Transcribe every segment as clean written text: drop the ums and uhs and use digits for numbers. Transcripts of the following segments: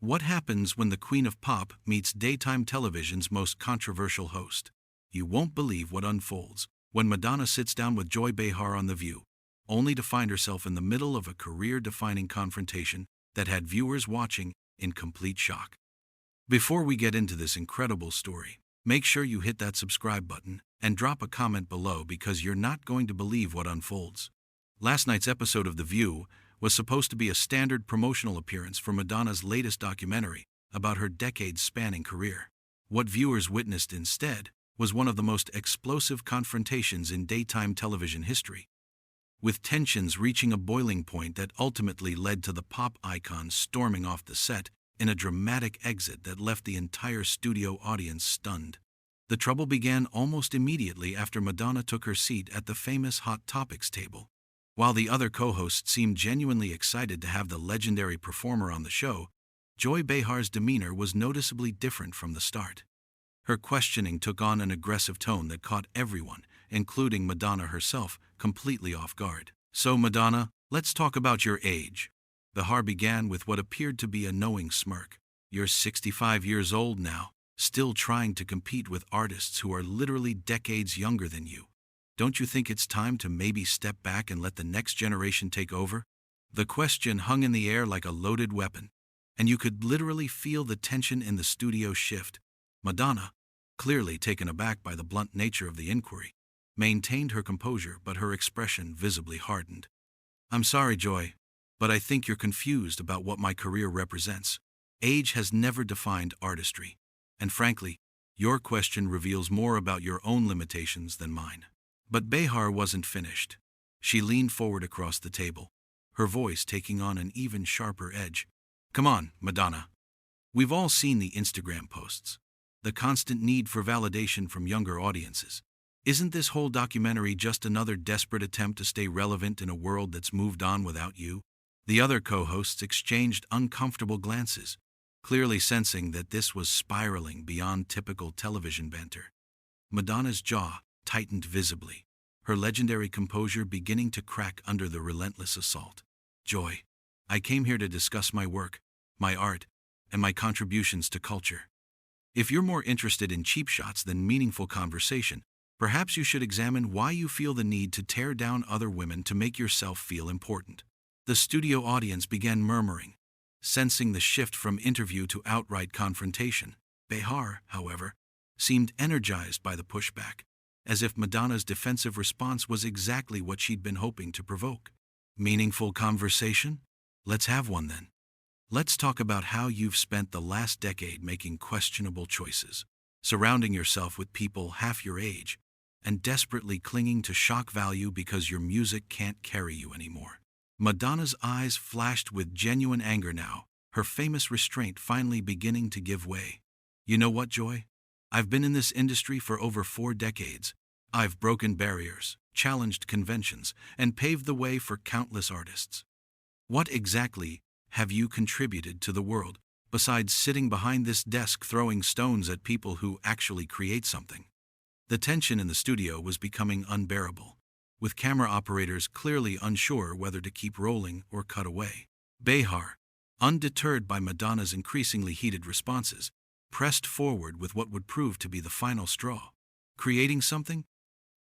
What happens when the Queen of Pop meets daytime television's most controversial host? You won't believe what unfolds when Madonna sits down with Joy Behar on The View, only to find herself in the middle of a career-defining confrontation that had viewers watching in complete shock. Before we get into this incredible story, make sure you hit that subscribe button and drop a comment below because you're not going to believe what unfolds. Last night's episode of The View was supposed to be a standard promotional appearance for Madonna's latest documentary about her decades-spanning career. What viewers witnessed instead was one of the most explosive confrontations in daytime television history, with tensions reaching a boiling point that ultimately led to the pop icon storming off the set in a dramatic exit that left the entire studio audience stunned. The trouble began almost immediately after Madonna took her seat at the famous Hot Topics table. While the other co-hosts seemed genuinely excited to have the legendary performer on the show, Joy Behar's demeanor was noticeably different from the start. Her questioning took on an aggressive tone that caught everyone, including Madonna herself, completely off guard. "So Madonna, let's talk about your age." Behar began with what appeared to be a knowing smirk. "You're 65 years old now, still trying to compete with artists who are literally decades younger than you. Don't you think it's time to maybe step back and let the next generation take over?" The question hung in the air like a loaded weapon, and you could literally feel the tension in the studio shift. Madonna, clearly taken aback by the blunt nature of the inquiry, maintained her composure, but her expression visibly hardened. "I'm sorry, Joy, but I think you're confused about what my career represents. Age has never defined artistry, and frankly, your question reveals more about your own limitations than mine." But Behar wasn't finished. She leaned forward across the table, her voice taking on an even sharper edge. "Come on, Madonna. We've all seen the Instagram posts, the constant need for validation from younger audiences. Isn't this whole documentary just another desperate attempt to stay relevant in a world that's moved on without you?" The other co-hosts exchanged uncomfortable glances, clearly sensing that this was spiraling beyond typical television banter. Madonna's jaw tightened visibly, her legendary composure beginning to crack under the relentless assault. "Joy, I came here to discuss my work, my art, and my contributions to culture. If you're more interested in cheap shots than meaningful conversation, perhaps you should examine why you feel the need to tear down other women to make yourself feel important." The studio audience began murmuring, sensing the shift from interview to outright confrontation. Behar, however, seemed energized by the pushback, as if Madonna's defensive response was exactly what she'd been hoping to provoke. "Meaningful conversation? Let's have one then. Let's talk about how you've spent the last decade making questionable choices, surrounding yourself with people half your age, and desperately clinging to shock value because your music can't carry you anymore." Madonna's eyes flashed with genuine anger now, her famous restraint finally beginning to give way. "You know what, Joy? I've been in this industry for over 4 decades. I've broken barriers, challenged conventions, and paved the way for countless artists. What exactly have you contributed to the world, besides sitting behind this desk throwing stones at people who actually create something?" The tension in the studio was becoming unbearable, with camera operators clearly unsure whether to keep rolling or cut away. Behar, undeterred by Madonna's increasingly heated responses, pressed forward with what would prove to be the final straw. "Creating something?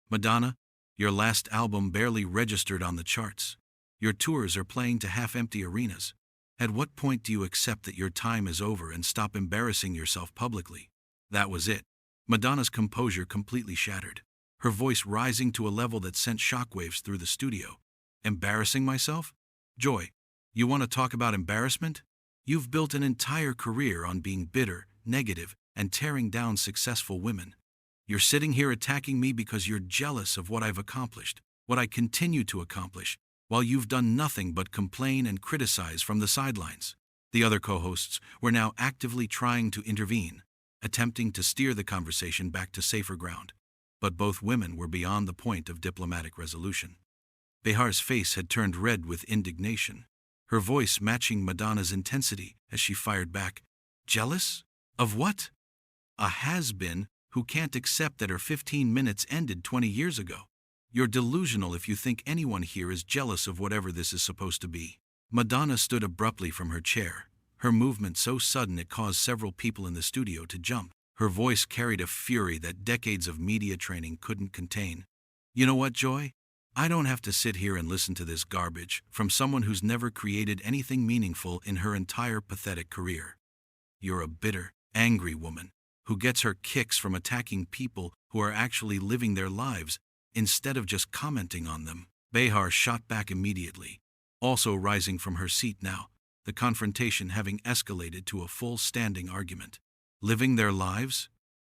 Madonna, your last album barely registered on the charts. Your tours are playing to half-empty arenas. At what point do you accept that your time is over and stop embarrassing yourself publicly?" That was it. Madonna's composure completely shattered, her voice rising to a level that sent shockwaves through the studio. "Embarrassing myself? Joy, you want to talk about embarrassment? You've built an entire career on being bitter, negative, and tearing down successful women. You're sitting here attacking me because you're jealous of what I've accomplished, what I continue to accomplish, while you've done nothing but complain and criticize from the sidelines." The other co-hosts were now actively trying to intervene, attempting to steer the conversation back to safer ground. But both women were beyond the point of diplomatic resolution. Behar's face had turned red with indignation, her voice matching Madonna's intensity as she fired back. "Jealous? Of what? A has-been who can't accept that her 15 minutes ended 20 years ago. You're delusional if you think anyone here is jealous of whatever this is supposed to be." Madonna stood abruptly from her chair, her movement so sudden it caused several people in the studio to jump. Her voice carried a fury that decades of media training couldn't contain. You know what, Joy? I don't have to sit here and listen to this garbage from someone who's never created anything meaningful in her entire pathetic career. You're a bitter, angry woman who gets her kicks from attacking people who are actually living their lives instead of just commenting on them. Behar shot back immediately, also rising from her seat now, the confrontation having escalated to a full standing argument. Living their lives?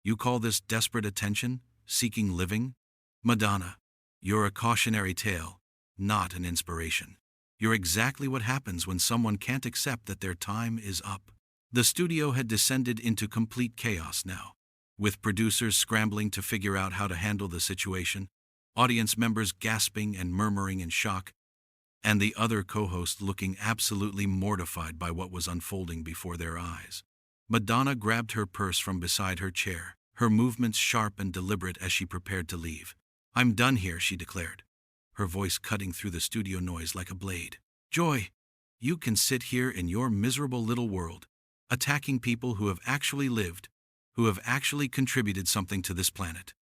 You call this desperate attention? Seeking living? Madonna, you're a cautionary tale, not an inspiration. You're exactly what happens when someone can't accept that their time is up. The studio had descended into complete chaos now, with producers scrambling to figure out how to handle the situation, audience members gasping and murmuring in shock, and the other co-host looking absolutely mortified by what was unfolding before their eyes. Madonna grabbed her purse from beside her chair, her movements sharp and deliberate as she prepared to leave. "I'm done here," she declared, her voice cutting through the studio noise like a blade. "Joy, you can sit here in your miserable little world, attacking people who have actually lived, who have actually contributed something to this planet.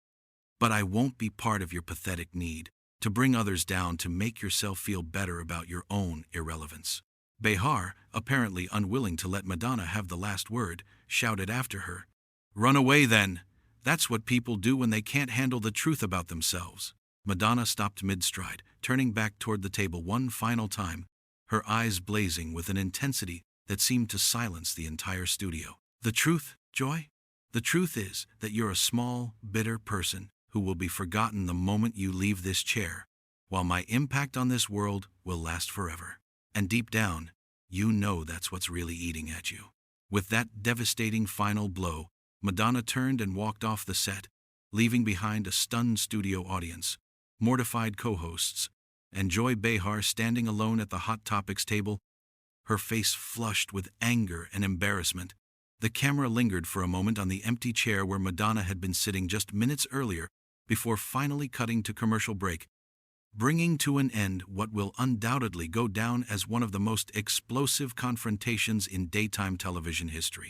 But I won't be part of your pathetic need to bring others down to make yourself feel better about your own irrelevance." Behar, apparently unwilling to let Madonna have the last word, shouted after her, "Run away then! That's what people do when they can't handle the truth about themselves." Madonna stopped mid-stride, turning back toward the table one final time, her eyes blazing with an intensity that seemed to silence the entire studio. "The truth, Joy? The truth is that you're a small, bitter person who will be forgotten the moment you leave this chair, while my impact on this world will last forever. And deep down, you know that's what's really eating at you." With that devastating final blow, Madonna turned and walked off the set, leaving behind a stunned studio audience, mortified co-hosts, and Joy Behar standing alone at the Hot Topics table, her face flushed with anger and embarrassment. The camera lingered for a moment on the empty chair where Madonna had been sitting just minutes earlier before finally cutting to commercial break, bringing to an end what will undoubtedly go down as one of the most explosive confrontations in daytime television history.